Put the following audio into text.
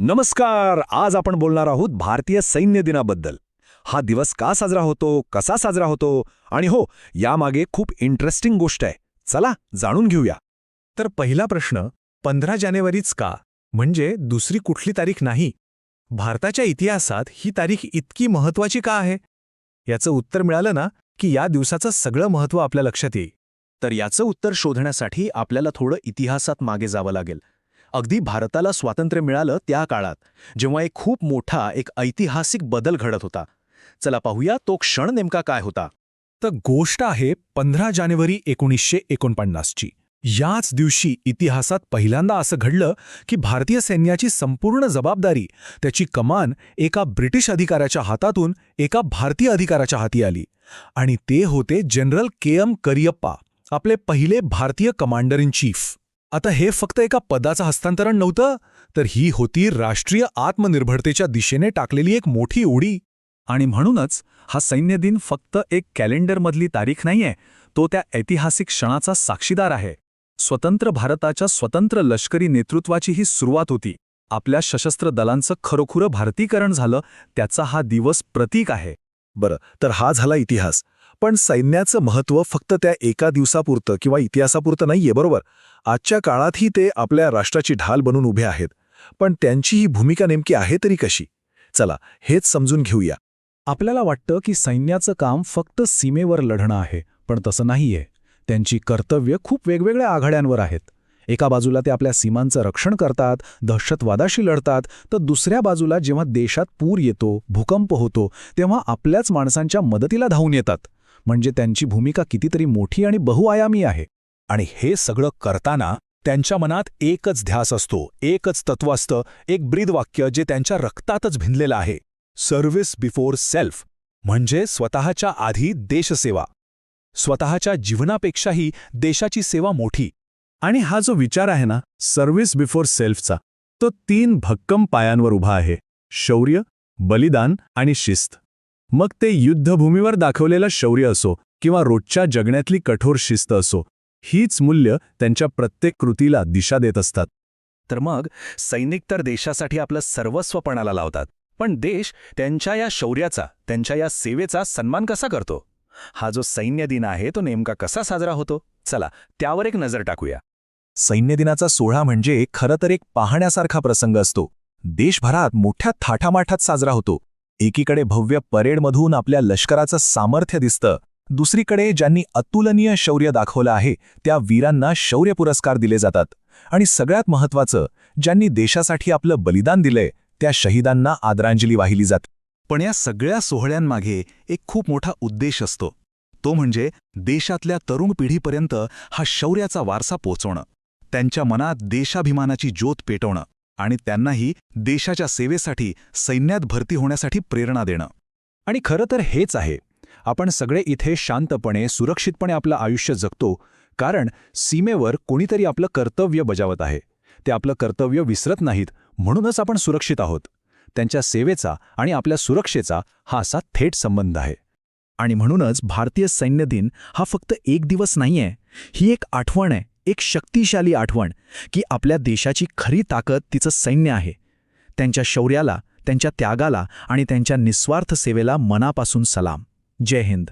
नमस्कार. आज आपण बोलणार आहोत भारतीय सैन्य दिनाबद्दल. हा दिवस का साजरा होतो, कसा साजरा होतो आणि हो, यामागे खूप इंटरेस्टिंग गोष्ट आहे. चला जाणून घेऊया. तर पहिला प्रश्न, 15 जानेवारीच का? म्हणजे दुसरी कुठली तारीख नाही. भारताच्या इतिहासात ही तारीख इतकी महत्त्वाची का आहे? याचं उत्तर मिळालं ना की या दिवसाचं सगळं महत्त्व आपल्या लक्षात येईल. तर याचं उत्तर शोधण्यासाठी आपल्याला थोडं इतिहासात मागे जावं लागेल. अगदी भारताला स्वातंत्र्य मिळालं त्या काळात, जेव्हा एक खूप मोठा एक ऐतिहासिक बदल घडत होता. चला पाहूया तो क्षण नेमका काय होता. तर गोष्ट आहे 15 जानेवारी 1949ची. याच दिवशी इतिहासात पहिल्यांदा असं घडलं की भारतीय सैन्याची संपूर्ण जबाबदारी, त्याची कमान एका ब्रिटिश अधिकाऱ्याच्या हातातून एका भारतीय अधिकाऱ्याच्या हाती आली. आणि ते होते जनरल के.एम. करियप्पा, आपले पहिले भारतीय कमांडर इन चीफ. आता हे फक्त एका पदाचं हस्तांतरण नव्हतं, तर ही होती राष्ट्रीय आत्मनिर्भरतेच्या दिशेने टाकलेली एक मोठी उडी. आणि म्हणूनच हा सैन्य दिन फक्त एक कॅलेंडरमधली तारीख नाहीये, तो त्या ऐतिहासिक क्षणाचा साक्षीदार आहे. स्वतंत्र भारताच्या स्वतंत्र लष्करी नेतृत्वाची ही सुरुवात होती. आपल्या सशस्त्र दलांचं खरोखरं भारतीकरण झालं, त्याचा हा दिवस प्रतीक आहे. बरं, तर हा झाला इतिहास. पण सैन्याचं महत्त्व फक्त त्या एका दिवसापुरतं किंवा इतिहासापुरतं नाहीये, बरोबर. आजच्या काळातही ते आपल्या राष्ट्राची ढाल बनून उभे आहेत. पण त्यांची ही भूमिका नेमकी आहे तरी कशी? चला हेच समजून घेऊया. आपल्याला वाटतं की सैन्याचं काम फक्त सीमेवर लढणं आहे, पण तसं नाहीये. त्यांची कर्तव्य खूप वेगवेगळ्या आघाड्यांवर आहेत. एका बाजूला ते आपल्या सीमांचं रक्षण करतात, दहशतवादाशी लढतात, तर दुसऱ्या बाजूला जेव्हा देशात पूर येतो, भूकंप होतो, तेव्हा आपल्याच माणसांच्या मदतीला धावून येतात. म्हणजे त्यांची भूमिका कितीतरी मोठी आणि बहुआयामी आहे. आणि हे सगळं करताना त्यांच्या मनात एकच ध्यास असतो, एकच तत्व असतं, एक ब्रीदवाक्य जे त्यांच्या रक्तातच भिनलेलं आहे. सर्व्हिस बिफोर सेल्फ, म्हणजे स्वतःच्या आधी देशसेवा. स्वतःच्या जीवनापेक्षाही देशाची सेवा मोठी. आणि हा जो विचार आहे ना, सर्व्हिस बिफोर सेल्फचा, तो 3 भक्कम पायांवर उभा आहे: शौर्य, बलिदान आणि शिस्त. मग ते युद्धभूमीवर दाखवलेलं शौर्य असो किंवा रोजच्या जगण्यातली कठोर शिस्त असो, हीच मूल्य त्यांच्या प्रत्येक कृतीला दिशा देत असतात. तर मग सैनिक तर देशासाठी आपलं सर्वस्व पणाला लावतात, पण देश त्यांच्या या शौर्याचा, त्यांच्या या सेवेचा सन्मान कसा करतो? हा जो सैन्य दिन आहे तो नेमका कसा साजरा होतो? चला त्यावर एक नजर टाकूया. सैन्य दिनाचा सोहळा म्हणजे खरं तर एक पाहण्यासारखा प्रसंग असतो. देशभरात मोठ्या थाटामाटात साजरा होतो. एकीकडे भव्य परेडमधून आपल्या लष्कराचं सामर्थ्य दिसतं, दुसरीकडे ज्यांनी अतुलनीय शौर्य दाखवलं आहे त्या वीरांना शौर्य पुरस्कार दिले जातात. आणि सगळ्यात महत्त्वाचं, ज्यांनी देशासाठी आपलं बलिदान दिलंय त्या शहीदांना आदरांजली वाहिली जाते. पण या सगळ्या सोहळ्यांमागे एक खूप मोठा उद्देश असतो. तो म्हणजे देशातल्या तरुण पिढीपर्यंत हा शौर्याचा वारसा पोचवणं, त्यांच्या मनात देशाभिमानाची ज्योत पेटवणं आणि त्यांनाही देशाच्या सेवेसाठी सैन्यात भरती होण्यासाठी प्रेरणा देणं. आणि खरं तर हेच आहे. आपण सगळे इथे शांतपणे, सुरक्षितपणे आपलं आयुष्य जगतो, कारण सीमेवर कोणीतरी आपलं कर्तव्य बजावत आहे. ते आपलं कर्तव्य विसरत नाहीत, म्हणूनच आपण सुरक्षित आहोत. त्यांच्या सेवेचा आणि आपल्या सुरक्षेचा हा असा थेट संबंध आहे. आणि म्हणूनच भारतीय सैन्य दिन हा फक्त एक दिवस नाहीये, ही एक आठवण आहे, एक शक्तिशाली आठवण की आपल्या देशाची खरी ताकद तिचं सैन्य आहे. त्यांच्या शौर्याला, त्यांच्या त्यागाला आणि त्यांच्या निस्वार्थ सेवेला मनापासून सलाम. जय हिंद.